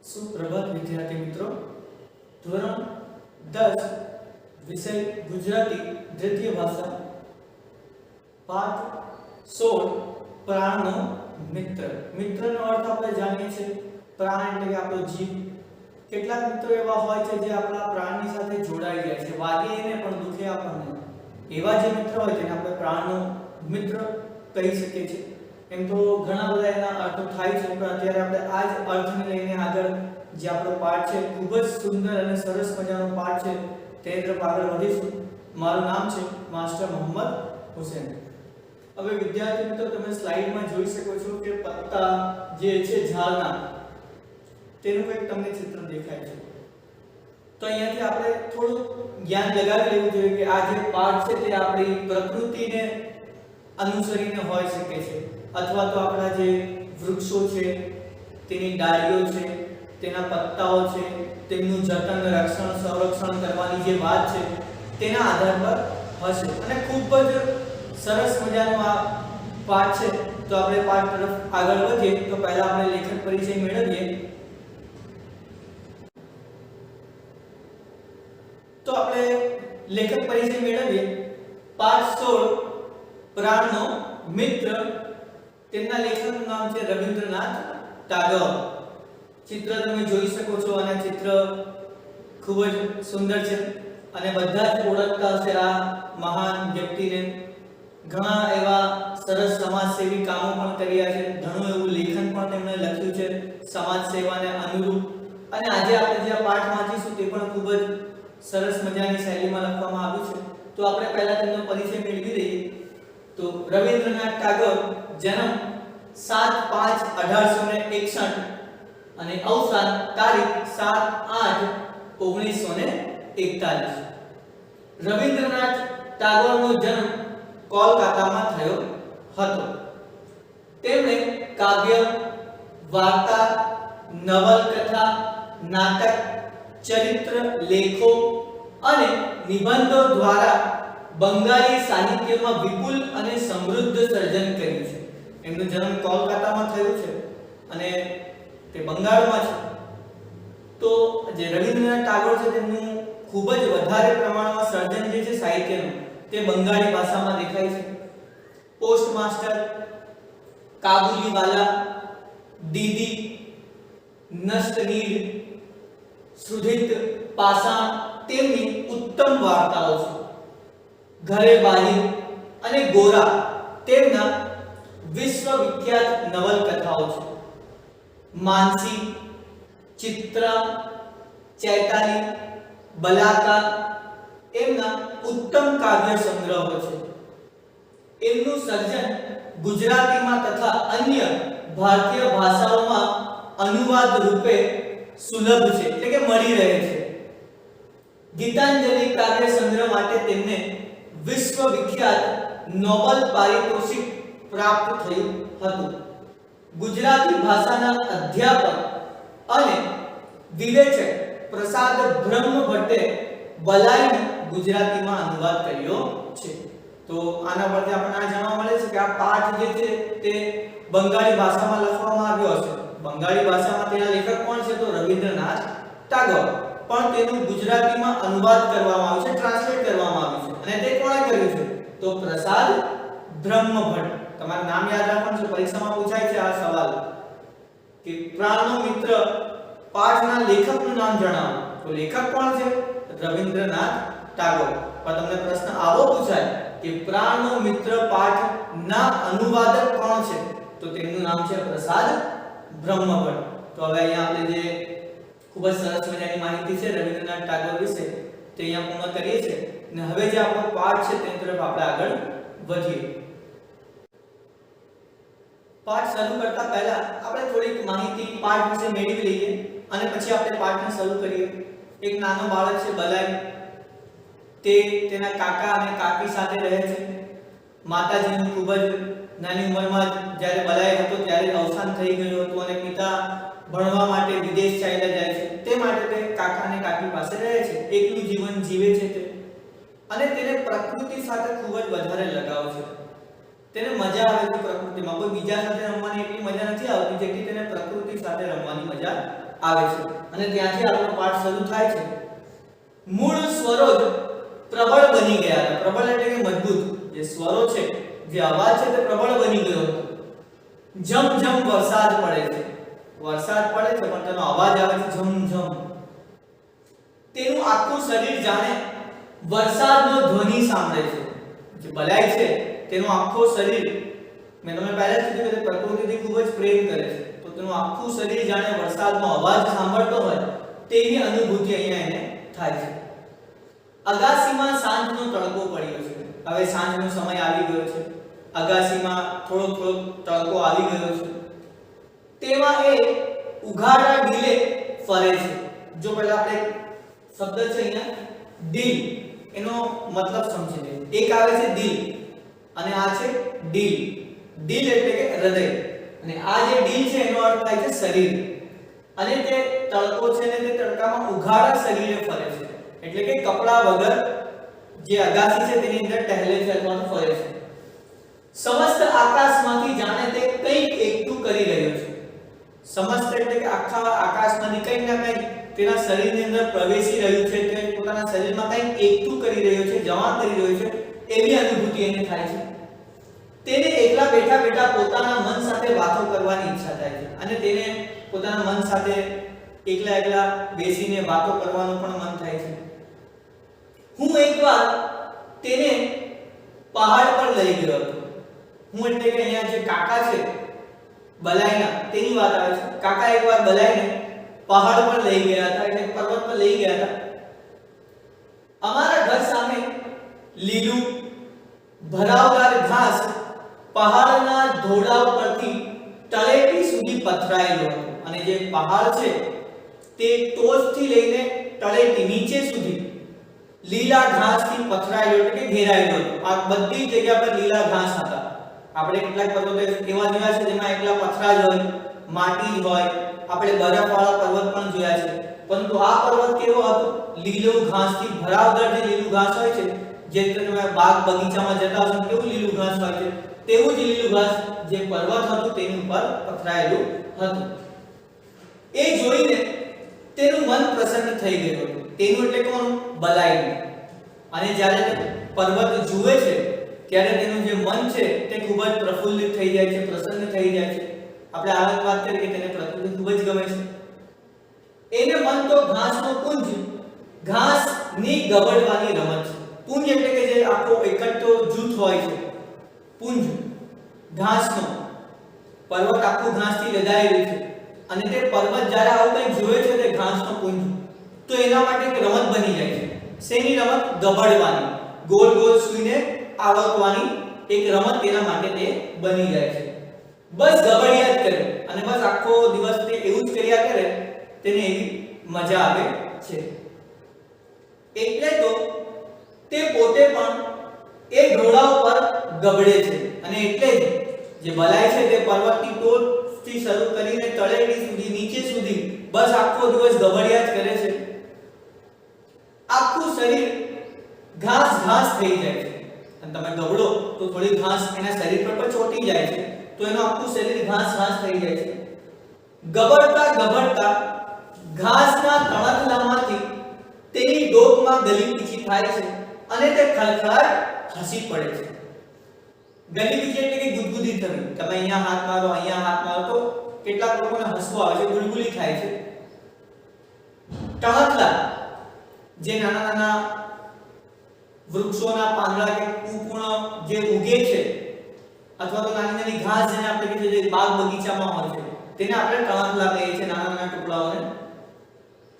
સુપ્રભાત વિદ્યાર્થી મિત્રો, ધોરણ 10 વિષય ગુજરાતી દ્વિતીય ભાષા પાઠ 16 પ્રાણનો મિત્ર. મિત્રનો અર્થ આપણે જાણીએ છીએ, પ્રાણ એટલે કે આપણો જીવ. કેટલાક મિત્રો એવા હોય છે જે આપણા પ્રાણની સાથે જોડાઈ જાય છે, વાગે એને પણ દુખે આપણને. એવા જે મિત્ર હોય તેને આપણે પ્રાણનો મિત્ર કહી શકીએ છીએ. એમ તો ઘણા બધા એના અર્થો થાય છે, પણ અત્યારે આપણે આ જ અર્થને લઈને આગળ જે આપણો પાઠ છે, ખૂબ જ સુંદર અને સરસ મજાનો પાઠ છે, તે તરફ આગળ વધીશું. મારું નામ છે માસ્ટર મોહમ્મદ હુસૈન. હવે વિદ્યાર્થી મિત્રો, તમે સ્લાઇડમાં જોઈ શકો છો કે પત્તા જે છે ઝાડના, તેનું કંઈક તમને ચિત્ર દેખાય છે. તો અહીંયાથી આપણે થોડું જ્ઞાન લગાવી લેવું જોઈએ કે આ જે પાઠ છે તે આપણી પ્રકૃતિને અનુસરીને હોઈ શકે છે, અથવા તો આપણા જે વૃક્ષો છે તેની ડાળીઓ છે, તેના પત્તાઓ છે, તેમનું જતન, રક્ષણ, સંરક્ષણ કરવાની જે વાત છે તેના આધાર પર હશે. અને ખૂબ જ સરસ મજાનો આ પાઠ છે. તો આપણે પાઠ તરફ આગળ વધીએ તો પહેલા આપણે લેખક પરિચય મેળવીએ. તો આપણે લેખક પરિચય મેળવીએ. પાઠ 16 પ્રાણનો મિત્ર. તેમના લેખકનું નામ છે રવિન્દ્રનાથ ટાગોર. ચિત્ર તમે જોઈ શકો છો અને ચિત્ર ખૂબ જ સુંદર છે અને બધા જ ઓળખતા હશે આ મહાન વ્યક્તિને. ઘણા એવા સરસ સમાજસેવી કામો પણ કર્યા છે, ઘણું એવું લેખન પણ તેમણે લખ્યું છે સમાજ સેવાને અનુરૂપ. અને આજે આપણે જે પાઠ વાંચીશું તે પણ ખૂબ જ સરસ મજાની શૈલીમાં લખવામાં આવ્યું છે. તો આપણે પહેલા તેમનો પરિચય મેળવી લઈએ. તો રવિન્દ્રનાથ ટાગોર જન્મ 7/5/1861 અને અવસાન તારીખ 7/8/1941. રવિન્દ્રનાથ ટાગોરનો જન્મ કોલકાતામાં થયો હતો. તેમણે કાવ્ય, વાર્તા, નવલકથા, નાટક, ચરિત્ર લેખો અને નિબંધો દ્વારા બંગાળી સાહિત્યમાં વિપુલ અને સમૃદ્ધ સર્જન કર્યું છે. એમનો જન્મ કોલકાતામાં થયો છે અને તે બંગાળમાં છે. તો જે રવિન્દ્રનાથ ટાગોર છે તેમનું ખૂબ જ વધારે પ્રમાણમાં સર્જન જે છે સાહિત્યનું, તે બંગાળી ભાષામાં દેખાય છે. પોસ્ટ માસ્ટર, કાબુલીવાલા, દીદી, નષ્ટનીડ, સુધિત પાષાણ તેમની ઉત્તમ વાર્તાઓ છે. ઘરે બારી અને ગોરા તેમના વિશ્વવિખ્યાત નવલકથાઓ છે. માનસી, ચિત્રા, ચૈતાલી, બલાકા એમના ઉત્તમ કાવ્ય સંગ્રહો છે. એમનું સર્જન ગુજરાતીમાં તથા અન્ય ભારતીય ભાષાઓમાં અનુવાદ રૂપે સુલભ છે, એટલે કે મળી રહે છે. ગીતાંજલિ કાવ્ય સંગ્રહ માટે તેમને વિશ્વવિખ્યાત નોબેલ પારિતોષિક પ્રાપ્ત થયું હતું. ગુજરાતી ભાષાના અધ્યાપક અને વિવેચક પ્રસાદ બ્રહ્મભટ્ટે બલાઈનો ગુજરાતીમાં અનુવાદ કર્યો છે. તો આના પરથી આપણને આ જાણવા મળે છે કે આ પાઠ જે છે તે બંગાળી ભાષામાં લખવામાં આવ્યો છે. બંગાળી ભાષામાં તેના લેખક કોણ છે? તો રવિન્દ્રનાથ ટાગોર. પણ તેનું ગુજરાતીમાં અનુવાદ કરવામાં આવ્યો છે, ટ્રાન્સલેટ કરવામાં આવ્યું છે. અને તે કોણે કર્યું છે? તો પ્રસાદ બ્રહ્મભટ્ટ. તમારું નામ યાદ રાખવાનું છે, પરીક્ષામાં પૂછાય છે આ સવાલ કે પ્રાણનો મિત્ર પાઠના લેખકનું નામ જણાવો. તો લેખક કોણ છે? રવિન્દ્રનાથ ટાગોર. પણ તમને પ્રશ્ન આવો પૂછાય કે પ્રાણનો મિત્ર પાઠના અનુવાદક કોણ છે? તો તેમનું નામ છે પ્રસાદ બ્રહ્મભટ્ટ. તો હવે અહીંયા આપણે જે ખૂબ જ સરસ મજાની માહિતી છે રવિન્દ્રનાથ ટાગોર વિશે તે અહીંયા પૂર્ણ કરીએ છીએ. અને હવે જે આપણો પાઠ છે તેની તરફ આપણે આગળ વધીએ. પાઠ શરૂ કરતા પહેલા આપણે થોડીક માહિતી પાઠ વિશે મેળવી લઈએ અને પછી આપણે પાઠને શરૂ કરીએ. એક નાનો બાળક છે બલાઈ, તે તેના કાકા અને કાકી સાથે રહે છે. માતાજીનું ખૂબ જ નાની ઉંમરમાં જ્યારે બલાઈ હતો ત્યારે અવસાન થઈ ગયું હતું અને પિતા ભણવા માટે વિદેશ ચાલ્યા જાય છે. તે માટે તે કાકા અને કાકી પાસે રહે છે, એકલું જીવન જીવે છે તે. અને તેને પ્રકૃતિ સાથે ખૂબ જ વધારે લગાવ છે. તેને મજા આવે છે પ્રકૃતિમાં. કોઈ બીજા સાથે રમવાની એટલી મજા નથી આવતી જેટલી તેને પ્રકૃતિ સાથે રમવાની મજા આવે છે અને ત્યાંથી આપણો પાઠ શરૂ થાય છે. મૂળ સ્વરો જ પ્રબળ બની ગયા હતા. પ્રબળ એટલે કે મજબૂત. જે સ્વરો છે, જે અવાજ છે તે પ્રબળ બની ગયો હતો. જમ જમ વરસાદ પડે છે. વરસાદ પડે છે પણ તેનો અવાજ આવે છે જમ જમ. તેનું આખું શરીર જાણે વરસાદનો ધ્વનિ સાંભળે છે. જે બલાય છે તેનું આખું શરીર, મેં તમને પહેલા જ કીધું કે પ્રકૃતિથી ખૂબ જ પ્રેમ કરે છે, તો તેનું આખું શરીર જાણે વરસાદનો અવાજ સાંભળતો હોય તેવી અનુભૂતિ અહીંયા એને થાય છે. અગાસીમાં સાંજનો તડકો પડ્યો છે. હવે સાંજનો સમય આવી ગયો છે. અગાસીમાં થોડો તડકો આવી ગયો છે. તેમાં એ ઉઘાડા ડીલે ફરે છે. જો પહેલા આપણે શબ્દ છે અહીંયા દિલ, એનો મતલબ સમજી લઈએ. એક આવે છે દિલ અને આ છે ડીલ. દિલ એટલે કે હૃદય અને આ જે ડીલ છે એનો અર્થ થાય છે શરીર. અને તે તડકો છે ને તે તડકામાં ઉઘાડા શરીરે ફરે છે, એટલે કે કપડા વગર જે અગાસી છે તેની અંદર ટહેલે છે અથવા તો ફરે છે. સમસ્ત આકાશમાંથી જાણે તે કંઈક એકઠું કરી રહ્યો છે. સમસ્ત એટલે કે આખા આકાશમાંથી કંઈક ના કંઈક તેના શરીરની અંદર પ્રવેશી રહ્યું છે, તે પોતાના શરીરમાં કંઈક એકઠું કરી રહ્યો છે, જમા કરી રહ્યો છે, એવી અનુભૂતિ એને થાય છે. તેને એકલા બેઠા બેઠા પોતાના મન સાથે વાતો કરવાની ઈચ્છા થાય છે અને તેને પોતાના મન સાથે એકલા બેસીને વાતો કરવાનું પણ મન થાય છે. હું એકવાર તેને પહાડ પર લઈ ગયો હતો. હું એટલે કે અહીંયા જે કાકા છે બલાઈના, તેની વાત આવે છે. કાકા એકવાર બલાઈને પહાડ પર લઈ ગયા હતા, એટલે પર્વત પર લઈ ગયા હતા. અમારા ઘર સામે લીલું ભરાવદાર ઘાસ પહાડના ધોળા પરથી તળેટી સુધી પથરાયેલો હતો અને જે પહાડ છે તે ટોચથી લઈને તળેટી નીચે સુધી લીલા ઘાસથી પથરાયેલો એટલે કે ઘેરાયેલો હતો. આ બધી જગ્યા પર લીલા ઘાસ હતા. આપણે કેટલાક પર્વતો એવા જોયા છે જેમાં એકલા પથરા જ હોય, માટી જ હોય. આપણે બરફવાળા પર્વત પણ જોયા છે, પરંતુ આ પર્વત કેવો હતો? લીલું ઘાસથી ભરાવદાર. જે લીલું ઘાસ હોય છે, જે તમે બાગ બગીચામાં જતા હશો કેવું લીલું ઘાસ હોય છે, તેવું જ લીલું ઘાસ જે પર્વત હતું તેની ઉપર પથરાયેલું હતું. એ જોઈને તેનું મન પ્રસન્ન થઈ ગયું હતું. તેનું એટલે કોણ? બલાઈનું. અને જ્યારે પર્વત જુએ છે ત્યારે તેનું જે મન છે તે ખૂબ જ પ્રફુલ્લિત થઈ જાય છે, પ્રસન્ન થઈ જાય છે. આપણે આગળ વાત કરીએ કે તેને પ્રકૃતિ ખૂબ જ ગમે છે. એને મન તો ઘાસનો પુંજ, ઘાસની ગબડવાની રમત છે. પુંજ એટલે કે જે આખો એકઠો જૂથ હોય છે, પુંજ ઘાસનો. પર્વત આખું ઘાસથી લદાયેલું છે અને તે પર્વત જ્યારે આવું કંઈક જોવે છે તે ઘાસનો પુંજ, તો એના માટે એક રમત બની જાય છે. શેની રમત? ગબડવાની. ગોળ ગોળ સૂઈને આવકવાની એક રમત તેના માટે તે બની જાય છે. બસ ગબડ્યા જ કરે અને બસ આખો દિવસ તે એવું જ કર્યા કરે. તેને એવી મજા આવે છે. એટલે તો તે પોતે પણ એ ઢોળા ઉપર ગબડે છે અને એટલે જ જે બલાય છે તે પર્વતની ટોચથી શરૂ કરીને તળેટી સુધી, નીચે સુધી બસ આખો દિવસ ગબડ્યા જ કરે છે. આખું શરીર ઘાસ થઈ જાય છે. અને તમે ગબડો તો થોડી ઘાસ એના શરીર પર પણ ચોટી જાય છે, તો એનું આખું શરીર ઘાસ થઈ જાય છે. ગબડતા ઘાસના તણખલામાંથી તેની ડોકમાં ગલીપીછી થાય છે અને તે ખળખળાટ હસી પડે છે. ગલીપીછી એટલે કે ગુદગુદી થવી. તમે અહીંયા હાથ મારો, અહીંયા હાથ મારો તો કેટલાક લોકોને હસવું આવે છે, ગુલગુલી થાય છે. ટણખલા જે નાના વૃક્ષોના પાંદડા કે કુપૂર્ણ જે ઉગે છે અથવા તો નાની ઘાસ જેને આપણે કહીએ છીએ, જે બાગ બગીચામાં હોય છે, તેને આપણે ટણખલા કહીએ છીએ. નાના ટુકડાઓને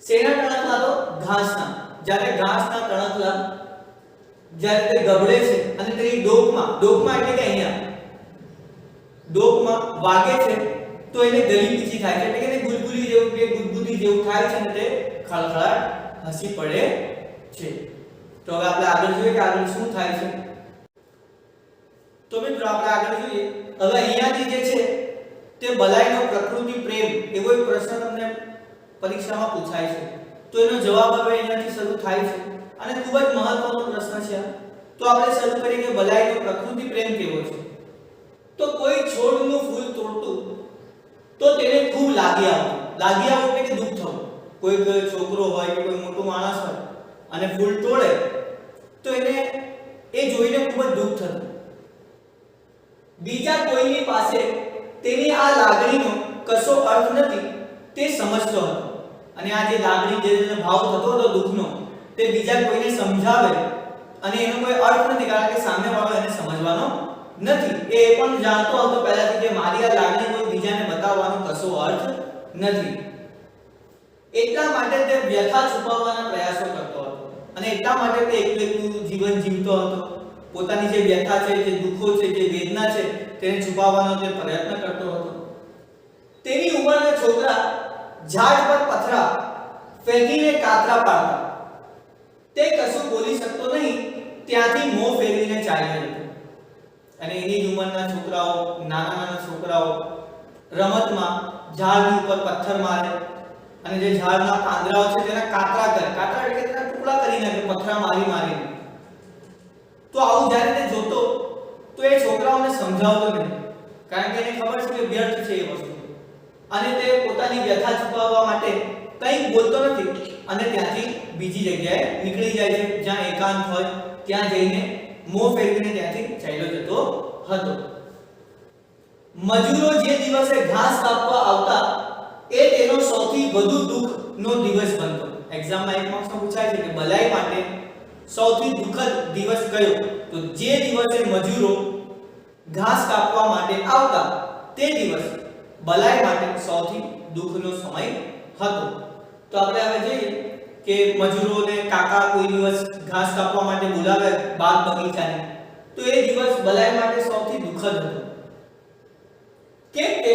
શેના ટણખલા? તો ઘાસના. જ્યારે ઘાસના ટણખલા જ્યારે તે ગબડે છે અને તેની ડોકમાં એટલે કે અહીંયા ડોકમાં વાગે છે તો એને ગલીપીછી થાય છે, એટલે કે ગુલગુલી જેવું કે ગુદગુદી જેવું થાય છે અને તે ખળખળાટ હસી પડે છે. તો હવે આપણે આગળ જોઈએ કે આગળ શું થાય છે. તો મિત્રો આપણે આગળ જોઈએ. હવે અહીંયાથી જે છે તે બલાઈનો પ્રકૃતિ પ્રેમ એવો એક પ્રશ્ન તમને પરીક્ષામાં પૂછાય છે, તો એનો જવાબ હવે અહીંયાથી શરૂ થાય છે અને ખૂબ જ મહત્વનો પ્રશ્ન છે. તો આપણે શરૂ કરીએ કે બલાઈનો પ્રકૃતિ પ્રેમ કેવો છે. તો કોઈ છોડનું ફૂલ તોડતું તો તેને ખૂબ લાગી આવતું. લાગી આવવું એટલે કે દુઃખ થવું. કોઈ છોકરો હોય કે કોઈ મોટો માણસ હોય અને ફૂલ તોડે તો એને એ જોઈને ખૂબ જ દુઃખ થતું. બીજા કોઈની પાસે તેની આ લાગણીનો કશો અર્થ નથી તે સમજતો હતો. અને આ જે લાગણી જે ભાવ થતો હતો દુઃખનો તે બીજા કોઈને સમજાવે અને એનો કોઈ અર્થ નથી, કારણ કે સામેવાળો એને સમજવાનો નથી. એ પણ જાણતો હતો પહેલાથી કે મારી આ લાગણી કોઈ બીજાને બતાવવાનો કશો અર્થ નથી. એટલા માટે તે વ્યથા છુપાવવાના પ્રયાસો કરતો હતો અને એટલા માટે તે એકલું જીવન જીવતો હતો. પોતાની જે વ્યથા છે, જે દુઃખો છે, જે વેદના છે તેને છુપાવવાનો તે પ્રયત્ન કરતો હતો. તેની ઉંમરના છોકરા ઝાડ પર પથરા ફેંકીને કાતરા પાડતા. તે કશું બોલી શકતો નહીં, ત્યાંથી મોં ફેરવીને ચાલ્યો જતો. અને એની જ ઉંમરના છોકરાઓ, નાના નાના છોકરાઓ રમતમાં ઝાડની ઉપર પથ્થર મારે અને જે ઝાડના પાંદડાઓ છે તેના કાતરા કરે. કાતરા એટલે કે તેના ટુકડા કરી નાખે પથ્થર મારી મારીને. તો આવું જ્યારે તે જોતો તો એ છોકરાઓને સમજાવતો નહીં, કારણ કે એને ખબર છે કે વ્યર્થ છે એ વસ્તુ. અને તે પોતાની વ્યથા છુપાવવા માટે કંઈ બોલતો નથી અને ત્યાંથી બીજી જગ્યાએ નીકળી જાય છે, જ્યાં એકાંત હોય ત્યાં જઈને મોં ફેરવીને ત્યાંથી ચાલ્યો જતો હતો. મજૂરો જે દિવસે ઘાસ કાપવા આવતા એ તેનો સૌથી વધુ દુઃખનો દિવસ બનતો. એક્ઝામમાં એક માર્ક્સમાં પૂછાય છે કે ભલાઈ માટે સૌથી દુઃખદ દિવસ કયો? તો જે દિવસે મજૂરો ઘાસ કાપવા માટે આવતા તે દિવસ ભલાઈ માટે સૌથી દુઃખનો સમય હતો. તો આપણે હવે જોઈએ કે મજૂરોને કાકા કોઈ દિવસ ઘાસ કાપવા માટે બોલાવે બાગ બગીચાને, તો એ દિવસ ભલાઈ માટે સૌથી દુઃખદ હતો. કેમ કે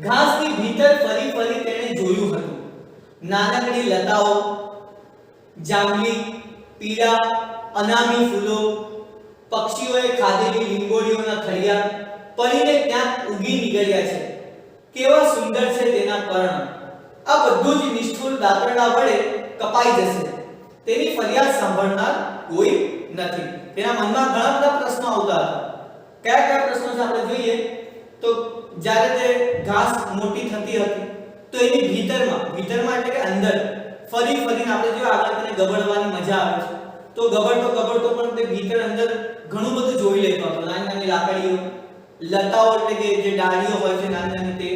ઘાસની ભીતર ફરી ફરી તેણે જોયું હતું નાનકડી લતાઓ, જાંબલી, પીળા અનામી ફૂલો, પક્ષીઓએ ખાધેલી લીંબોડીઓના થળિયા પડીને ક્યાંક ઉગી નીકળ્યા છે. કેવા સુંદર છે તેના પર્ણ. આ બધું જ નિષ્ઠુર દાતરડા વડે કપાઈ જશે. તેની ફરિયાદ સાંભળનાર કોઈ નથી. તેના મનમાં ઘણા બધા પ્રશ્નો આવતા હતા. કયા કયા પ્રશ્નો છે આપણે જોઈએ તો જ્યારે તે ઘાસ મોટી થતી હતી તો એની ભીતરમાં એટલે કે અંદર ફરી ફરીને આપણે જો આગળ તેને ગબડવાની મજા આવે છે તો ગબડતો પણ તે ભીતર અંદર ઘણું બધું જોઈ લેતો હતો. નાની નાની લાકડીઓ, લતાઓ એટલે કે જે ડાળીઓ હોય છે નાની નાની, તે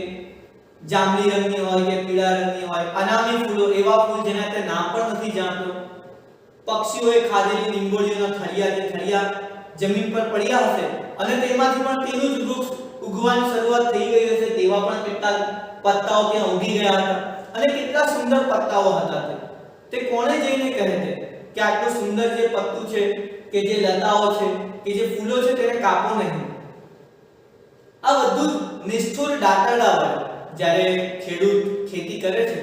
જાંબલી રંગની હોય કે પીળા રંગની હોય, અનામી ફૂલો, એવા ફૂલ જેના તે નામ પણ નથી જાણતો, પક્ષીઓએ ખાધેલી લીંબોળીઓના થળિયા, જે થળિયા જમીન પર પડ્યા હશે અને તેમાંથી પણ તેનું જ વૃક્ષ ઉગવાની શરૂઆત થઈ ગઈ હશે તેવા પણ કેટલા પત્તાઓ ત્યાં ઉગી ગયા હતા અને કેટલા સુંદર પત્તાઓ હતા. તે કોણે જઈને કહે છે કે આટલું સુંદર જે પત્તું છે કે જે લતાઓ છે કે જે ફૂલો છે તેને કાપો નહીં. આ બધું નિષ્ઠુર દાતરડા વડે જ્યારે ખેડૂત ખેતી કરે છે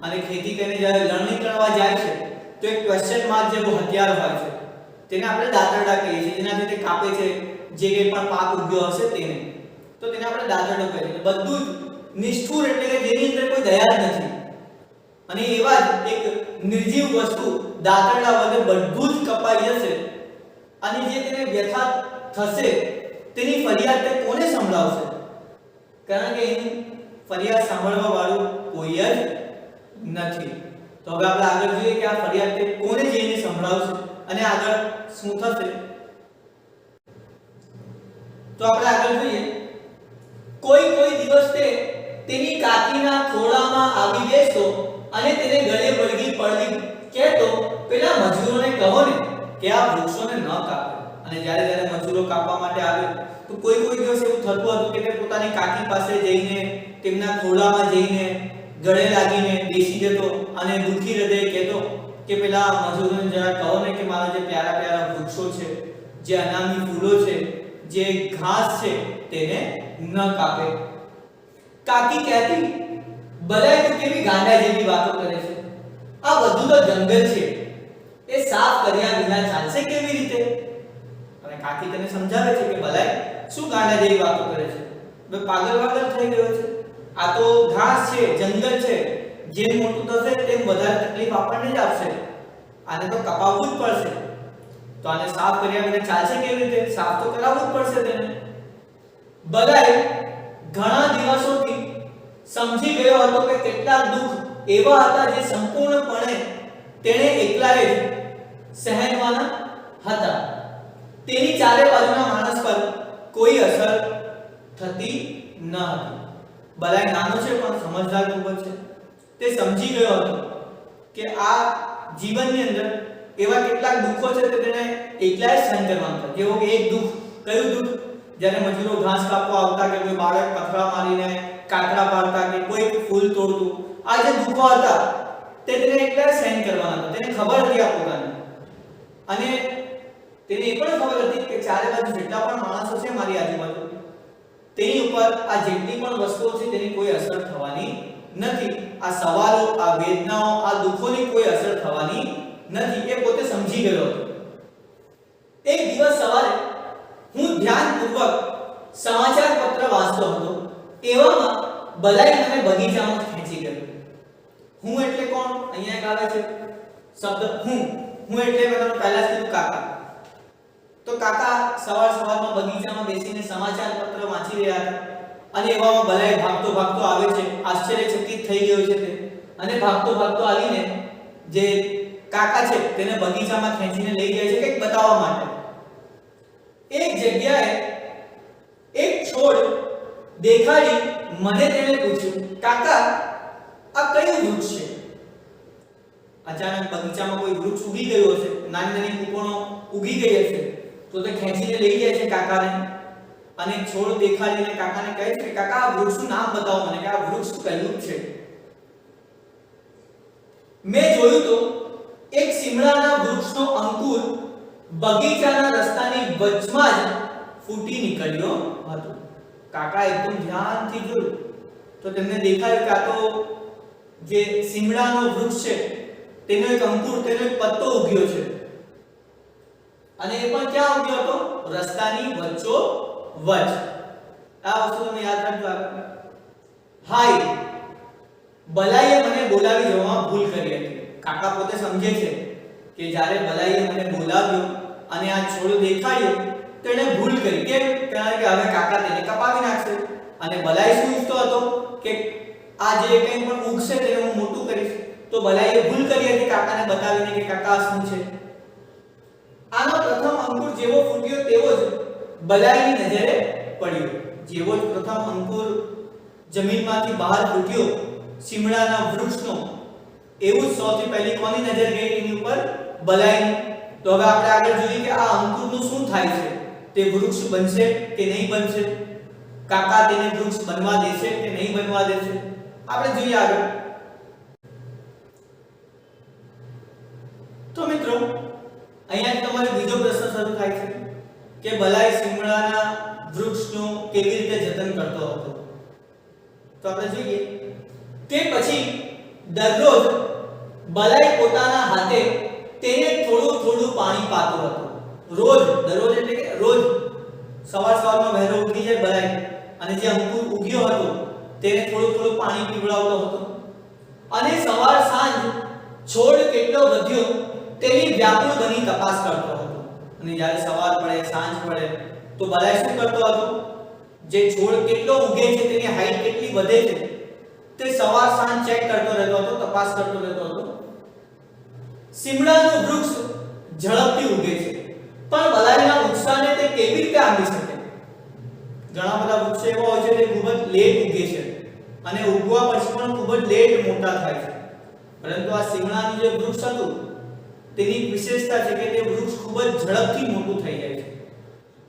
અને ખેતી કરીને જ્યારે લણણી કરવા જાય છે તો એક ક્વેશ્ચન માર્ક જેવું હથિયાર હોય છે, તેને આપણે દાતરડા કહીએ છીએ. જેનાથી તે કાપે છે જે કંઈ પણ પાક ઉગ્યો હશે તેને, તો તેને આપણે દાતરડો કહીએ છીએ. બધું જ નિષ્ઠુર એટલે કે જેની અંદર કોઈ દયા જ નથી. અને એવા જ એક નિર્જીવ વસ્તુ દાતરડા વડે બધું જ કપાઈ જશે અને જે તેને વ્યથા થશે તેની ફરિયાદ તે કોને સંભળાવશે? કારણ કે એની ફરિયાદ સાંભળવા વાળું કોઈ જ નથી. તો હવે આપણે આગળ જોઈએ કે આ ફરિયાદ તે કોને જઈને સંભળાવશે અને આગળ શું થશે. તો આપણે આગળ જોઈએ કોઈ દિવસ તે તેની કાકીના ખોળામાં આવી બેસતો અને તેને ગળે વળગી પડતી કહેતો, પેલા મજૂરોને કહો ને કે આ વૃક્ષોને ન કાપે. અને જ્યારે મજૂરો કાપવા માટે આવે તો કોઈ દિવસ એવું થતું હતું કે તે પોતાની કાકી પાસે જઈને તેમના ખોળામાં જઈને ગળે લાગીને બેસી જતો અને દુઃખી હૃદયે કહેતો કે પેલા મજૂરોને જરા કહો ને કે મારા જે પ્યારા પ્યારા વૃક્ષો છે, જે અનામી ફૂલો છે, જે ઘાસ છે તેને ન કાપે. કાકી કહેતી, ભલે તું કેવી ગાંડા જેવી વાતો કરે છે, આ બધું તો જંગલ છે, એ સાફ કર્યા વિના ચાલશે કેવી રીતે? અને કાકી તેને સમજાવે છે કે ભલે શું ગાંડા જેવી વાતો કરે છે, બે પાગલ થઈ ગયો છે. આ તો ઘાસ છે, જંગલ છે, જેમ મોટું થશે તેમ વધારે તકલીફ આપણને જ આપશે. આને તો કપાવવું જ પડશે. તો આને સાફ કર્યા વિના ચાલશે કેવી રીતે? સાફ તો કરાવવું જ પડશે તેને. બધાએ ઘણા દિવસોથી સમજી ગયો હતો કે કેટલાક દુઃખ એવા હતા જે સંપૂર્ણપણે તેણે એકલાએ જ સહેનવાના હતા. તેની ચારે બાજુના માણસ પર કોઈ અસર થતી ન હતી. બલાય નાનો છે પણ સમજદાર ખૂબ છે. તે સમજી ગયો હતો કે આ જીવનની અંદર એવા કેટલાક દુઃખો છે તે તેને એકલા જ સહન કરવાના હતા. જેવો કે એક દુઃખ, કયું દુઃખ? જ્યારે મજૂરો ઘાસ કાપવા આવતા, કે કોઈ બાળક પથરા મારીને કાકડા પાડતા, કે કોઈ ફૂલ તોડતું, આ જે દુઃખો હતા તે તેને એકલા સહન કરવાના હતા. તેને ખબર હતી આ પોતાને, અને તેને એ પણ ખબર હતી કે ચારે બાજુ જેટલા પણ માણસો છે મારી આજુબાજુ, તેની ઉપર આ જેટલી પણ વસ્તુઓ છે તેની કોઈ અસર થવાની નથી. આ સવાલો, આ વેદનાઓ, આ દુઃખોની કોઈ અસર થવાની નથી. એ પોતે સમજી ગયો હતો. એક દિવસ સવારે હું ધ્યાનપૂર્વક સમાચાર પત્ર વાંચતો હતો. એવામાં બલાઈ મને બગીચામાં ખેંચી ગયો. હું એટલે કોણ? અહીંયા એક આવે છે શબ્દ હું. હું એટલે મેં તમને પહેલા જ કીધું કાકા. તો કાકા સવારમાં બગીચામાં બેસીને સમાચાર પત્ર વાંચી રહ્યા હતા, અને એવામાં બલાઈ ભાગતો ભાગતો આવે છે. આશ્ચર્યચકિત થઈ ગયો છે તે, અને ભાગતો આવીને જે કાકા છે તેને બગીચામાં ખેંચીને લઈ જાય છે કંઈક બતાવવા માટે. એક જગ્યાએ એક છોડ દેખાડી મને તેને પૂછ્યું, કાકા આ કયું વૃક્ષ છે? અચાનક બગીચામાં કોઈ વૃક્ષ ઉગી ગયું હશે, નાની કૂપણો ઉગી ગઈ હશે, તો તે ખેંચીને લઈ જાય છે કાકાને, અને છોડ દેખાડીને કાકાને કહે છે કે કાકા આ વૃક્ષનું નામ બતાવો મને, કે આ વૃક્ષ કયું છે? મેં જોયું તો એક સીમડાના વૃક્ષનો અંકુર બગીચાના રસ્તાની વચમાં જ ફૂટી નીકળ્યો હતો. કાકા એકદમ ધ્યાનથી જોયું તો તેમને દેખાયું કે આ તો જે સીમડાનો વૃક્ષ છે તેનો એક અંકુર, તેનો એક પત્તો ઉગ્યો છે, અને એ પણ ક્યાં ઉગ્યો હતો? રસ્તાની વચ્ચો વચ. આ વસ્તુ તમે યાદ રાખજો આગળ. હાય, બલાઈએ મને બોલાવી જવામાં ભૂલ કરી હતી. કાકા પોતે સમજે છે કે જ્યારે બલાઈએ મને બોલાવ્યો અને આ છોડ દેખાડ્યો તો એણે ભૂલ કરી. કેમ? કારણ કે હવે કાકા તેને કપાવી નાખશે, અને બલાઈ શું ઈચ્છતો હતો કે આ જે કંઈ પણ ઉગશે તેને હું મોટું કરીશ. તો બલાઈએ ભૂલ કરી હતી કાકાને બતાવીને કે કાકા શું છે. આનો પ્રથમ અંકુર જેવો ફૂટ્યો તેવો જ બલાઈની નજરે પડ્યો. જેવો જ પ્રથમ અંકુર જમીનમાંથી બહાર ફૂટ્યો સીમડાના વૃક્ષનો, એવું જ સૌથી પહેલી કોની નજર ગઈ એની ઉપર? બલાઈની. તો હવે આપણે આગળ જોઈએ કે આ અંકુરનું શું થાય છે. તે વૃક્ષ બનશે કે નહીં બનશે? કાકા તેને વૃક્ષ બનવા દેશે કે નહીં બનવા દેશે? આપણે જોઈએ આગળ. તો મિત્રો અહીંયા તમારો બીજો પ્રશ્ન શરૂ થાય છે કે બલાઈ સીમડાના વૃક્ષનું કેવી રીતે જતન કરતો હતો. તો આપણે જોઈએ તે પછી દરરોજ બલાઈ પોતાના હાથે તેને થોડું પાણી પાતો હતો. દરરોજ એટલે કે રોજ સવારમાં વહેલો ઉઠી જાય બલાઈ, અને જે અંકુર ઉગ્યો હતો તેને થોડું પાણી પીવડાવતો હતો, અને સવાર સાંજ છોડ કેટલો વધ્યો તેની વ્યાકુળ બની તપાસ કરતો હતો. અને જ્યારે સવાર પડે, સાંજ પડે, તો બલાઈ શું કરતો હતો? જે છોડ કેટલો ઉગે છે, તેની હાઈટ કેટલી વધે છે, તે સવાર સાંજ ચેક કરતો રહેતો હતો, તપાસ કરતો રહેતો હતો. સીમડાનું વૃક્ષ ઝડપથી ઉગે છે, પણ બલાઈના ઉત્સાહને તે કેવી રીતે આંબી શકે? ઘણા બધા વૃક્ષો એવા હોય છે જે ખૂબ જ લેટ ઉગે છે, અને ઉગવા પછી પણ ખૂબ જ લેટ મોટા થાય છે. પરંતુ આ સીમડાનું જે વૃક્ષ હતું તેની વિશેષતા છે કે તે વૃક્ષ ખૂબ જ ઝડપથી મોટું થઈ જાય છે.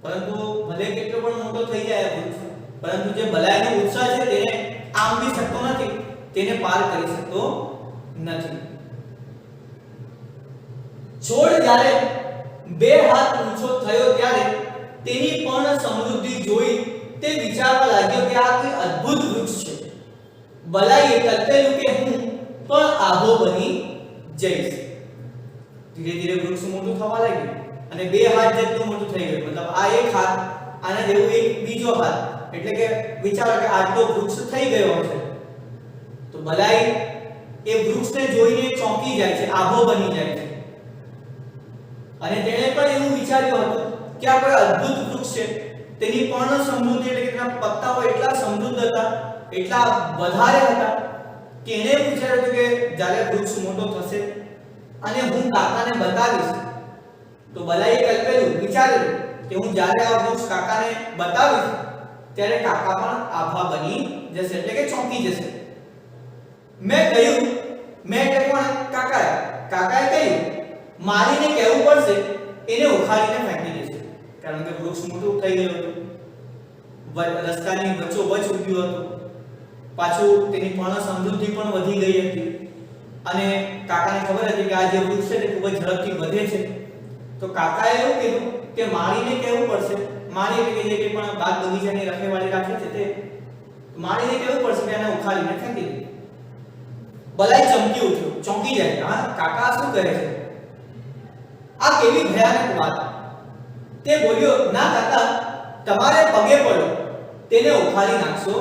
પરંતુ ભલે કેટલો પણ મોટો થઈ જાય વૃક્ષ, પરંતુ જે બલાઈનો ઉત્સાહ છે તેને આંબી શકતો નથી, તેને પાર કરી શકતો નથી. છોડ જ્યારે 2 હાથ ઊંચો થયો ત્યારે તેની પણ સમૃદ્ધિ જોઈ તે વિચારવા લાગ્યો કે આ કોઈ અદ્ભુત વૃક્ષ છે. બલાઈએ કલ્પેલું કે હું પણ આભો બની જઈશ. ધીરે ધીરે વૃક્ષ મોટું થવા લાગ્યું, અને 2 હાથ જેટલું મોટું થઈ ગયું. મતલબ આ એક હાથ, આના જેવું એક બીજો હાથ, એટલે કે વિચારો કે આટલો વૃક્ષ થઈ ગયો છે. તો બલાઈ એ વૃક્ષને જોઈને ચોંકી જાય છે, આભો બની જાય છે, અને તેણે પણ એવું વિચાર્યું હતું કે આ કોઈ અદ્ભુત વૃક્ષ છે. તેની પર્ણ સમૃદ્ધિ એટલે કે તેના પત્તાઓ એટલા સમૃદ્ધ હતા એટલા વધારે હતા કે એને પૂછ્યું હતું કે જ્યારે વૃક્ષ મોટો થશે અને હું કાકાને બતાવીશ, તો બલાઈએ કલ્પેલું વિચારેલું કે હું જ્યારે આ વૃક્ષ કાકાને બતાવીશ ત્યારે કાકા પણ આભા બની જશે, એટલે કે ચોંકી જશે. મેં કહ્યું, મેં એટલે કોણ? કાકાએ કહ્યું મારીને કહેવું પડશે, એને ઉખાડીને ફેંકી દેશે, કારણ કે વૃક્ષ મોટું થઈ ગયું હતું, રસ્તાની વચ્ચોવચ્ચ ઉગ્યું હતું, પાછું તેની પર્ણ સમૃદ્ધિ પણ વધી ગઈ હતી અને કાકાને ખબર હતી કે આ જે વૃક્ષ છે તે ખૂબ જ ઝડપથી વધે છે. તો કાકાએ એવું કીધું કે મારીને કહેવું પડશે, મારી એટલે કે જે કે પણ બાગ બગીચાની રખેવાળી રાખે છે તે મારીને કહેવું પડશે કે એને ઉખાડીને ફેંકી દે. બલાઈ ચમકી ઉઠ્યો, ચોંકી જાય. હા, કાકા શું કહે છે? આ કેવી ભયાનક વાત! તે બોલ્યો, ના કાકા, તમારે પગે પડો, તેને ઉખાડી નાખશો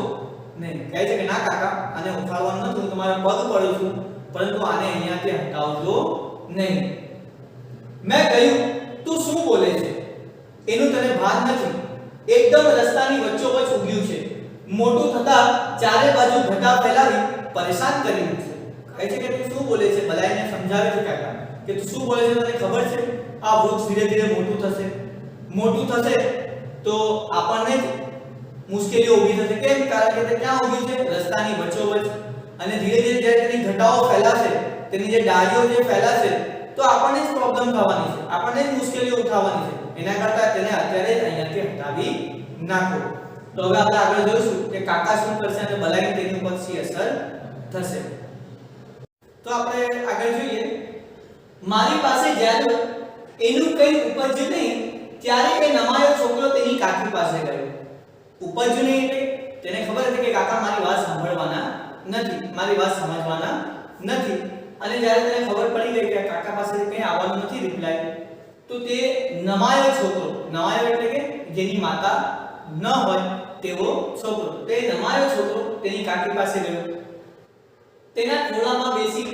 નહીં. કહે છે કે ના કાકા, આને ઉખાડવાનું નથી, હું તમારા પગ પડું છું, પરંતુ આને અહીંયાથી હટાવજો નહીં. મેં કહ્યું, તું શું બોલે છે? એનું તને ભાન નથી. એકદમ રસ્તાની વચ્ચોવચ્ચ ઉગ્યું છે, મોટું થતા ચારે બાજુ ઘટા ફેલાવી પરેશાન કરી મૂકશે. કહે છે કે તું શું બોલે છે? બલાઈને સમજાવે છે કાકા કે તું શું બોલે છે? તને ખબર છે આ વૃક્ષ ધીરે ધીરે મોટું થશે તો આપણને મુશ્કેલીઓ ઊભી થશે. કેમ? કારણ કે તે ક્યાં ઊભી છે? રસ્તાની વચ્ચોવચ્ચ. અને ધીરે ધીરે જ્યારે તેની ઘટાઓ ફેલાશે, તેની જે ડાળીઓ જે ફેલાશે, તો આપણને જ પ્રોબ્લેમ થવાની છે, આપણને જ મુશ્કેલીઓ ઉઠાવવાની છે. એના કરતા તેને અત્યારે જ અહીંયાથી હટાવી નાખો. તો હવે આપણે આગળ જોઈશું કે કાકા શું કરશે અને બલાઈને તેની ઉપર શી અસર થશે. તો આપણે આગળ જોઈએ. મારી પાસે જ્યારે એનું કંઈ ઉપજ્યું નહીં ત્યારે એ નમાયો છોકરો તેની કાકી પાસે ગયો. ઉપજ્યું નહીં એટલે તેને ખબર હતી કે કાકા મારી વાત સાંભળવાના નથી, મારી વાત સમજવાના નથી. અને જ્યારે તેને ખબર પડી ગઈ કે કાકા પાસેથી કંઈ આવવાનું નથી રિપ્લાય, તો તે નમાયો છોકરો, નમાયો એટલે કે જેની માતા ન હોય તેવો છોકરો, તે નમાયો છોકરો તેની કાકી પાસે ગયો. તેના ખોળામાં બેસી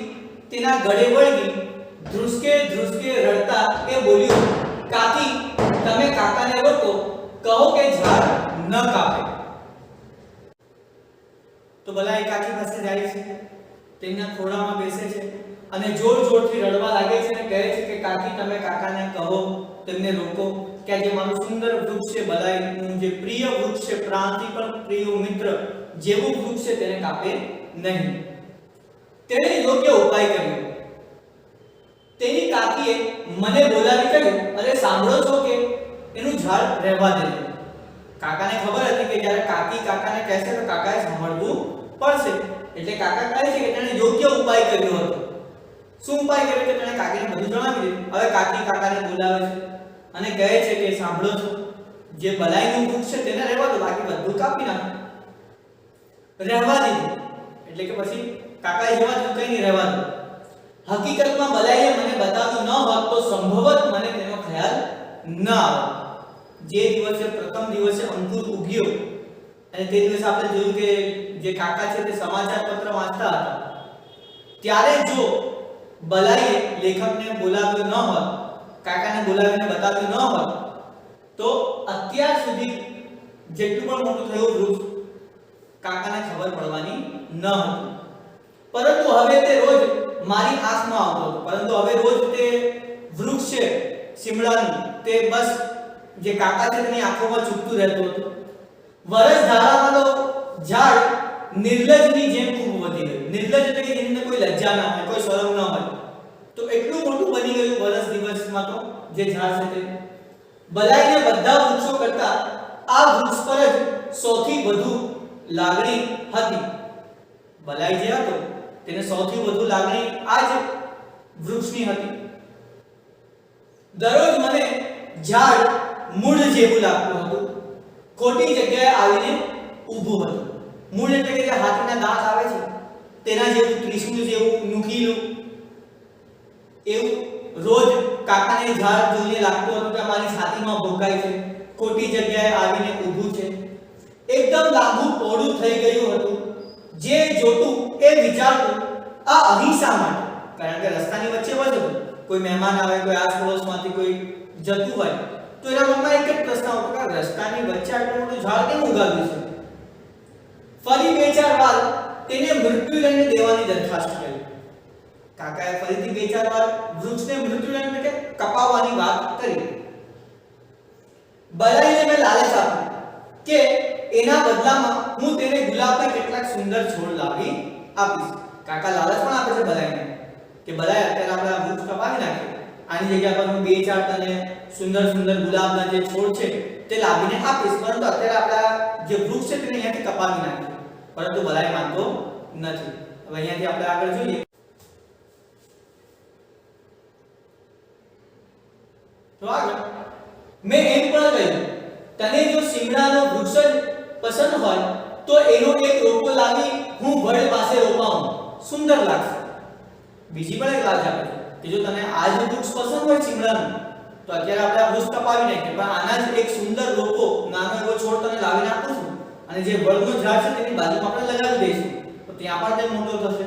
તેના ગળે વળગી ધ્રુસકે ધ્રુસકે રડતા એ બોલ્યો, કાકી, તમે કાકાને રોકો, કહો કે ઝાડ ન કાપે. તો બલાઈ કાકી પાસે જાય છે, તેમના ખોળામાં બેસે છે અને જોર જોરથી રડવા લાગે છે અને કહે છે કે કાકી, તમે કાકાને કહો, તેમને રોકો કે આ જે મારું સુંદર વૃક્ષ છે, બલાઈનું જે પ્રિય વૃક્ષ છે, પ્રાણથી પણ પ્રિય મિત્ર જેવું વૃક્ષ છે, તેને કાપે નહીં. તેણે યોગ્ય ઉપાય કર્યો. તેની કાકીએ મને બોલાવી કહ્યું, અરે સાંભળો છો કે એનું ઝાડ રહેવા દે. કાકાને ખબર હતી કે જ્યારે કાકી કાકાને કહેશે તો કાકાએ સાંભળવું પડશે, એટલે કાકા કહે છે કે તેણે યોગ્ય ઉપાય કર્યો હતો. શું ઉપાય કર્યો? કે તેણે કાકીને બધું જણાવી દીધું. હવે કાકી કાકાને બોલાવે છે અને કહે છે કે સાંભળો છો, જે બલાઈનું વૃક્ષ છે તેને રહેવા દો, બાકી બધું કાપી નાખો. રહેવા દીધું એટલે કે પછી કાકાએ જવા દીધું, કંઈ નહીં, રહેવા દો. હકીકતમાં બલાઈએ મને બતાવ્યું ન હોત તો સંભવત મને તેનો ખ્યાલ ન આવે. જે દિવસે પ્રથમ દિવસે અંકુર ઉગ્યો અને તે દિવસે આપણે જોયું કે જે કાકા છે તે સમાચાર પત્ર વાંચતા હતા, ત્યારે જો બલાઈએ લેખકને બોલાવ્યો ન હોત, કાકાને બોલાવીને બતાવ્યું ન હોત, તો અત્યાર સુધી જેટલું પણ મોટું થયું વૃક્ષ કાકાને ખબર પડવાની ન હતી. પરંતુ હવે તે રોજ મારી આંખમાં આવતો હતો, પરંતુ હવે રોજ તે વૃક્ષ છે શિમલાનું, તે બસ જે કાકા છે તેની આંખોમાં ચૂપતું રહેતું હતું. વરસ ધારામાં તો ઝાડ નિર્લજની જેમ ખૂબ વધી ગયું. નિર્લજ એટલે કે જેને કોઈ લજ્જા ના હોય, કોઈ શરમ ન હોય, તો એટલું મોટું બની ગયું વરસ દિવસમાં તો જે ઝાડ છે તે. બલાઈને બધા વૃક્ષો કરતા આ વૃક્ષ પર જ સૌથી વધુ લાગણી હતી. બલાઈ જે હતો તેને સૌથી વધુ લાગણી આ જ વૃક્ષની હતી. દરરોજ મને ઝાડ મૂળ જેવું લાગતું હતું, ખોટી જગ્યાએ આવીને ઊભું હતું. મૂળ એટલે કે જે હાથીના દાંત આવે છે તેના જેવું, ત્રિશૂળ જેવું, નુકીલું, એવું રોજ કાકાને ઝાડ જોઈને લાગતું હતું કે મારી છાતીમાં ભોકાય છે, ખોટી જગ્યાએ આવીને ઊભું છે. એકદમ લાંબુ પહોળું થઈ ગયું હતું. જે જોતું એ વિચારતું, આ અહીં શા માટે? કારણ કે રસ્તાની વચ્ચે વધુ કોઈ મહેમાન આવે, કોઈ આસપડોશમાંથી કોઈ જતું હોય, તો એના મનમાં એક જ પ્રશ્ન આવતો કે રસ્તાની વચ્ચે આટલું મોટું ઝાડ કેમ ઉગાવ્યું છે? ફરી બે ચાર વાર તેને મૃત્યુદંડ દેવાની દરખાસ્ત કરી. કાકાએ ફરીથી બે ચાર વાર વૃક્ષને મૃત્યુદંડ એટલે કપાવવાની વાત કરી. બલાઈને મેં લાલચ આપી કે એના બદલામાં હું તેને ગુલાબના કેટલાક સુંદર છોડ લાવી આપીશ. કાકા લાલચ પણ આપે છે બલાઈને કે બલાય અત્યારે આપણે આ વૃક્ષ કપાવી નાખીએ, આની જગ્યા પર હું બે ચાર તને સુંદર સુંદર ગુલાબના જે છોડ છે તે લાવીને આપીશ, પરંતુ અત્યારે આપણા જે વૃક્ષ છે તેને અહીંયાથી કપાવી નાખીએ. પરંતુ બલાય માનતો નથી. હવે અહીંયાથી આપણે આગળ જોઈએ. તો આગળ મેં એમ પણ કહ્યું તને જો શિમલાનો વૃક્ષ જ પસંદ હોય તો એનો એક રોપો લાવી હું વડ પાસે રોપાવું, સુંદર લાગશે. બીજી પણ એક લાલચ આપે છે કે જો તને આ જ વૃક્ષ પસંદ હોય શિમલાનું તો અત્યારે આપણે આ વૃક્ષ કપાવી નાખીએ, પણ આના જ એક સુંદર રોપો નાનો એવો છોડ તને લાવીને આપું છું અને જે વડનું ઝાડ છે તેની બાજુમાં આપણે લગાવી દઈશું તો ત્યાં પણ તે મોટો થશે.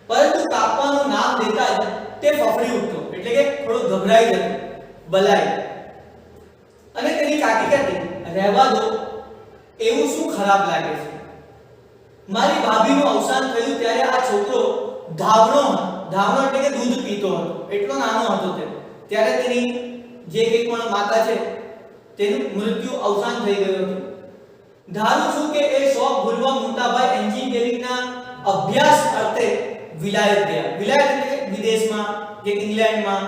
પરંતુ કાપવાનું નામ દેતા જ તે ફફડી ઉઠતો, એટલે કે થોડો ગભરાઈ જતો બલાય. અને તેની કાકી કહેતી રહેવા દો, એવું શું ખરાબ લાગે છે? મારી ભાભીનું અવસાન થયું ત્યારે આ છોકરો ધાવણો એટલે કે દૂધ પીતો હતો, એટલો નાનો હતો તે. ત્યારે તેની જે કંઈ પણ માતા છે તેનું મૃત્યુ અવસાન થઈ ગયું હતું. ધારું છું કે એ શોખ ભૂલવા મોટાભાઈ એન્જિનિયરિંગના અભ્યાસ અર્થે વિલાયત ગયા. વિલાયત એટલે કે વિદેશમાં કે ઇંગ્લેન્ડમાં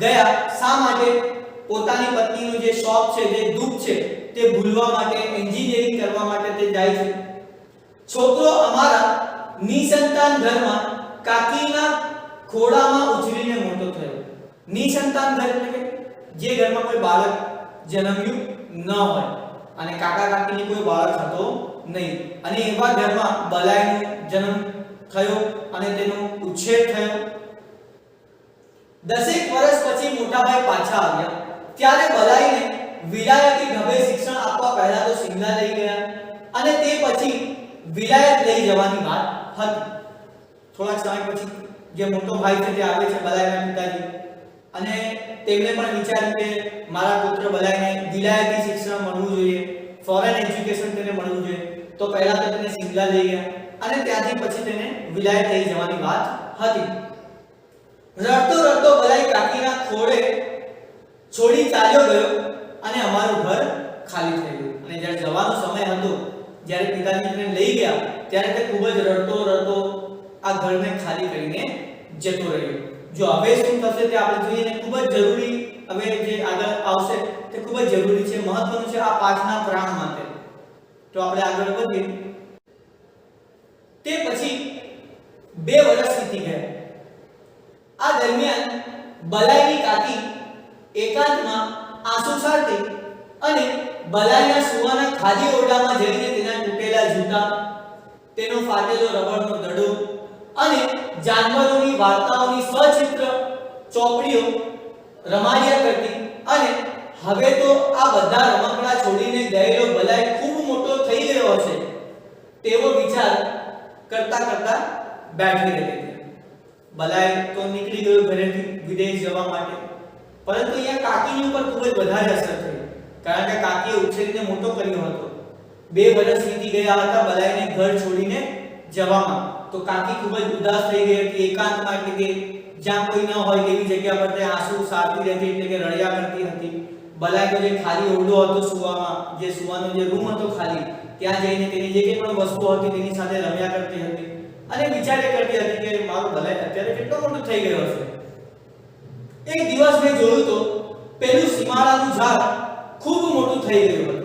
ગયા. શા માટે? પોતાની પત્નીનો જે શોખ છે, જે દુઃખ છે તે ભૂલવા માટે, એન્જિનિયરિંગ કરવા માટે તે જાય છે. છોકરો અમારા નિસંતાન ઘરમાં કાકીના ખોળામાં ઉછરીને મોટો થયો. નિસંતાન ઘર એટલે કે જે ઘરમાં કોઈ બાળક જન્મ્યું ન હોય અને કાકા કાકીની કોઈ બાળક હતો નહીં, અને એવા ઘરમાં બલાઈનો જન્મ થયો અને તેનો ઉછેર થયો. 10 વર્ષ પછી મોટાભાઈ પાછા આવ્યા ત્યારે બલાઈને વિલાયતી ઢબે શિક્ષણ આપવા પહેલા તો શિમલા લઈ ગયા અને તે પછી વિલાયત લઈ જવાની વાત હતી. થોડા સમય પછી જે મોટો ભાઈ છે તે આવે છે બલાઈના પિતાજી, અને તેમણે પણ વિચાર્યું કે મારા પુત્ર બલાઈને વિલાયતી શિક્ષણ મળવું જોઈએ, ફોરેન એજ્યુકેશન તેને મળવું જોઈએ. તો પહેલા તો તેને શિમલા લઈ ગયા અને ત્યાંથી પછી તેને વિલાયત લઈ જવાની વાત હતી. રડતો રડતો બલાઈ કાકીના ખોળે છોડી ચાલ્યો ગયો અને અમારું ઘર ખાલી થઈ ગયું. અને જ્યારે જવાનો સમય હતો, જ્યારે પિતાજી તેને લઈ ગયા ત્યારે તે ખૂબ જ રડતો રડતો આ ઘરને ખાલી કરીને જતો રહ્યો. જો હવે શું થશે તે આપણે જોઈએ ને, ખૂબ જ જરૂરી, હવે જે આગળ આવશે તે ખૂબ જ જરૂરી છે, મહત્વનું છે આ પાઠના પ્રાણ માટે. તો આપણે આગળ વધીએ. તે પછી 2 વર્ષ વીતી ગયા. આ દરમિયાન બલાઈની કાકી એકાંતમાં આંસુ સારતી અને બલાઈના સુવાના ખાલી ઓરડામાં જઈને તેના તૂટેલા જૂતા, તેનો ફાટેલો રબરનો દડો અને જાનવરોની વાર્તાઓની સચિત્ર ચોપડીઓ રમાડ્યા કરતી. અને હવે તો આ બધા રમકડા છોડીને ગયેલો બલાઈ ખૂબ મોટો થઈ ગયો હશે તેવો વિચાર કરતા કરતા બેઠી રહી. બલાઈ તો નીકળી ગયો ઘરેથી વિદેશ જવા માટે, પરંતુ અહીંયા કાકીની ઉપર ખૂબ જ વધારે અસર થઈ, કારણ કે કાકીએ ઉછેરીને મોટો કર્યો હતો. 2 વર્ષ વીતી ગયા હતા બલાઈને ઘર છોડીને જવામાં. તો કાકી ખૂબ જ ઉદાસ થઈ ગઈ હતી. એકાંતમાં એટલે કે જ્યાં કોઈ ન હોય તેવી જગ્યા પર તે આંસુ સારતી રહેતી, એટલે કે રડ્યા કરતી હતી. બલાઈનો જે ખાલી ઓરડો હતો સુવામાં, જે સુવાનો જે રૂમ હતો ખાલી, ત્યાં જઈને તેની જે કંઈ પણ વસ્તુ હતી તેની સાથે રમ્યા કરતી હતી અને વિચારે કરતી હતી કે મારો બલાઈ અત્યારે કેટલો મોટો થઈ ગયો હશે. એક દિવસ મેં જોયું તો પેલું સીમાડાનું ઝાડ ખૂબ મોટું થઈ ગયું હતું.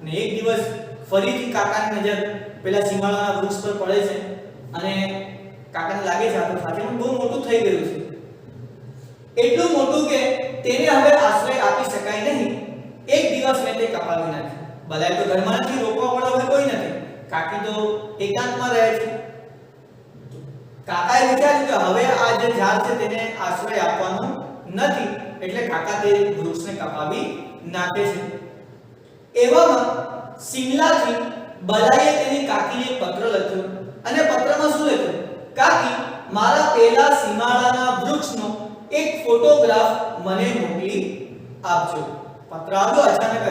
અને એક દિવસ ફરીથી કાકાની નજર પેલા સીમાડાના વૃક્ષ પર પડે છે અને કાકાને લાગે છે આ તો સાચેમાં બહુ મોટું થઈ ગયું છે. એટલું મોટું કે તેને હવે આશ્રય આપી શકાય નહીં. એક દિવસ મેં તે કપાવી નાખ્યું. બલાઈ તો ઘરમાં નથી, રોકવા વાળો હવે કોઈ નથી, કાકી તો એકાંતમાં રહે છે. કાકાએ વિચાર્યું કે હવે આ જે ઝાડ છે તેને આશ્રય આપવાનો નથી, એટલે કાકા તે વૃક્ષને કપાવી નાખે છે. એવામાં શિમલાથી બલાઈએ તેની કાકીને પત્ર લખ્યો અને પત્રમાં શું લખ્યું? કાકી, મારા પેલા સીમાડાના વૃક્ષનો એક ફોટોગ્રાફ મને મોકલી આપજો. પત્ર આવ્યો અચાનક જ,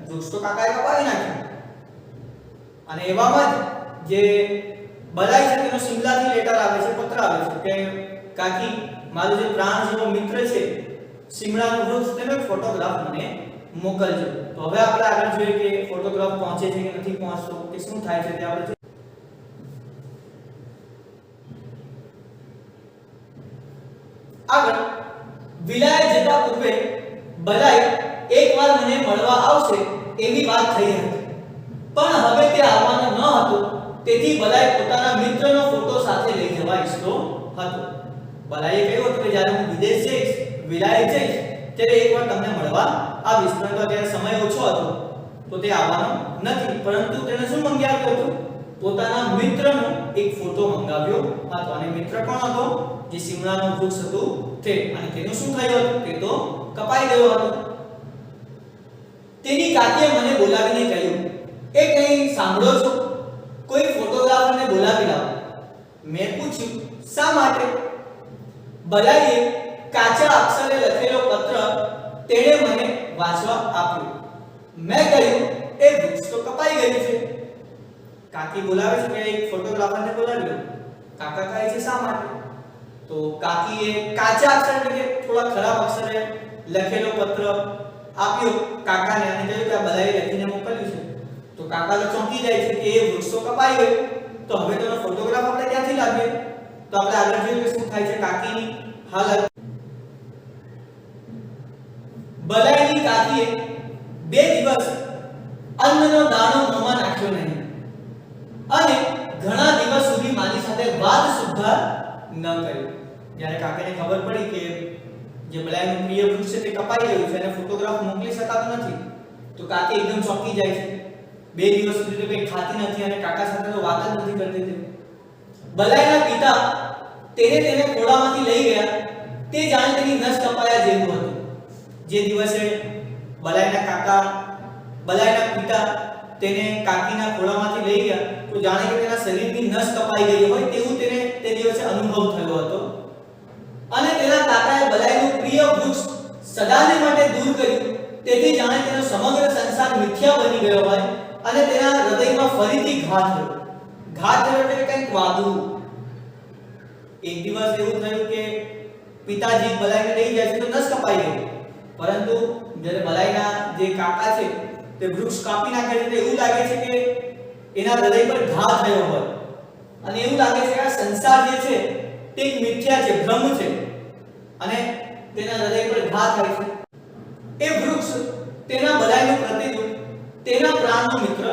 વૃક્ષ તો કાકાએ કપાવી નાખ્યું. અને એવામાં જ જે બલાઈ છે તેનો શિમલાથી લેટર આવે છે, પત્ર આવે છે કે કાકી મારો જે પ્રાણ જેવો મિત્ર છે શિમલાનું વૃક્ષ તેનો એક ફોટોગ્રાફ મને મોકલજો. તો હવે આપણે આગળ જોઈએ કે ફોટોગ્રાફ પહોંચે છે કે નથી પહોંચતો કે શું થાય છે તે આપણે આગળ. વિલાયત જતા પૂર્વે બલાઈ એકવાર મને મળવા આવશે એવી વાત થઈ હતી, પણ હવે તે આવવાનો ન હતો, તેથી બલાઈ પોતાના મિત્રનો ફોટો સાથે લઈ જવા ઈચ્છતો હતો. બલાઈએ કહ્યું હતું કે જ્યારે હું વિદેશ જઈશ, વિલાયત જઈશ, ત્યારે એકવાર તમને મળવા આવીશ, પરંતુ ત્યારે સમય ઓછો હતો તો તે આવવાનો નથી. પરંતુ તેણે શું મંગાવ્યું હતું? પોતાના મિત્રનો એક ફોટો મંગાવ્યો હતો. અને મિત્ર કોણ હતો? જે શિમલાનું વૃક્ષ હતું તે. અને તેનું શું થયું હતું? તે તો કપાઈ ગયો હતો. તેની કાકીએ મને બોલાવીને કહ્યું, એ કંઈ સાંભળો છો? કોઈ ફોટોગ્રાફરને બોલાવી લાવો. મેં પૂછ્યું, શા માટે? બલાઈએ કાચા અક્ષરે લખેલો પત્ર તેણે મને વાંચવા આપ્યો. મેં કહ્યું, એ વૃક્ષ તો કપાઈ ગયું છે. કાકી બોલાવે છે કે એક ફોટોગ્રાફરને બોલાવી લો. કાકા કહે છે શા માટે? તો કાકીએ કાચા અક્ષર એટલે કે થોડા ખરાબ અક્ષરે લખેલો પત્ર આપ્યો કાકાને અને કહ્યું કે આ બધાએ લખીને મોકલ્યું છે. તો કાકા તો ચોંકી જાય છે કે એ વૃક્ષ તો કપાઈ ગયું, તો હવે તેનો ફોટોગ્રાફ આપણે ક્યાંથી લાવીએ? તો આપણે આગળ જોઈએ કે શું થાય છે કાકીની હાલત. બલાઈની કાકીએ 2 દિવસ અન્નનો દાણો મોંમાં નાખ્યો નહીં અને ઘણા દિવસ સુધી મારી સાથે વાત સુદ્ધા ન કરી. જ્યારે કાકીને ખબર પડી કે જે બલાઈનું પ્રિય વૃક્ષ છે તે કપાઈ ગયું છે અને ફોટોગ્રાફ મોકલી શકાતો નથી, તો કાકી એકદમ ચોંકી જાય છે. 2 દિવસ સુધી તો કંઈ ખાતી નથી અને કાકા સાથે તો વાત જ નથી કરતી હતી. બલાઈના પિતા તેને ખોળામાંથી લઈ ગયા તે જાણે તેની નસ કપાયા જેવું હતું. જે દિવસે બલાઈના પિતા તેને કાકીના ખોળામાંથી લઈ ગયા તો જાણે કે તેના શરીરની નસ કપાઈ ગઈ હોય તેવું તેને તે દિવસે અનુભવ થયો હતો. અને તેના કાકાએ બલાઈનું પ્રિય વૃક્ષ સદાને માટે દૂર કર્યું, તેથી જાણે તેનો સમગ્ર સંસાર મિથ્યા બની ગયો હોય અને તેના હૃદયમાં ફરીથી ઘા થયો. ઘા થયો એટલે કંઈક વાગવું. એક દિવસ એવું થયું કે પિતાજી બલાઈને લઈ જાય છે તો નસ કપાઈ ગઈ, પરંતુ જ્યારે બલાઈના જે કાકા છે તે વૃક્ષ કાપી નાખે છે તો એવું લાગે છે કે એના હૃદય પર ઘા થયો હોય અને એવું લાગે છે કે આ સંસાર જે છે તે એક મિથ્યા છે, ભ્રમ છે અને તેના હૃદય પર ઘા થાય છે. એ વૃક્ષ તેના બલાઈનું પ્રતિરૂપ, તેના પ્રાણનો મિત્ર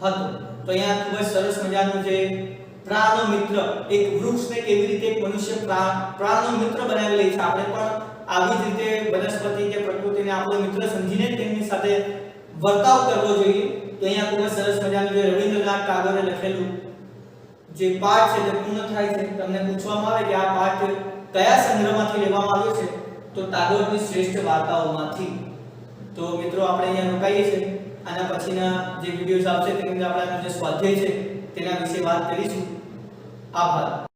હતો. તો અહીંયા ખૂબ જ સરસ મજાનું જે પ્રાણનો મિત્ર, એક વૃક્ષને કેવી રીતે એક મનુષ્ય પ્રાણનો મિત્ર બનાવી લે છે, આપણે પણ આવી જ રીતે વનસ્પતિ કે પ્રકૃતિને આપણો મિત્ર સમજીને તેમની સાથે વર્તાવ કરવો જોઈએ. તો અહીંયા ખૂબ જ સરસ મજાનું જે રવિન્દ્રનાથ ટાગોરે લખેલું જે પાઠ છે તે પૂર્ણ થાય છે. તમને પૂછવામાં આવે કે આ પાઠ કયા સંગ્રહમાંથી લેવામાં આવ્યો છે, તો ટાગોરની શ્રેષ્ઠ વાર્તાઓમાંથી. તો મિત્રો આપણે અહીંયા રોકાઈએ છીએ. આના પછીના જે વિડિયોઝ આવશે તેની અંદર આપણે જે સ્વાધ્યાય છે તેના વિશે વાત કરીશું. આભાર.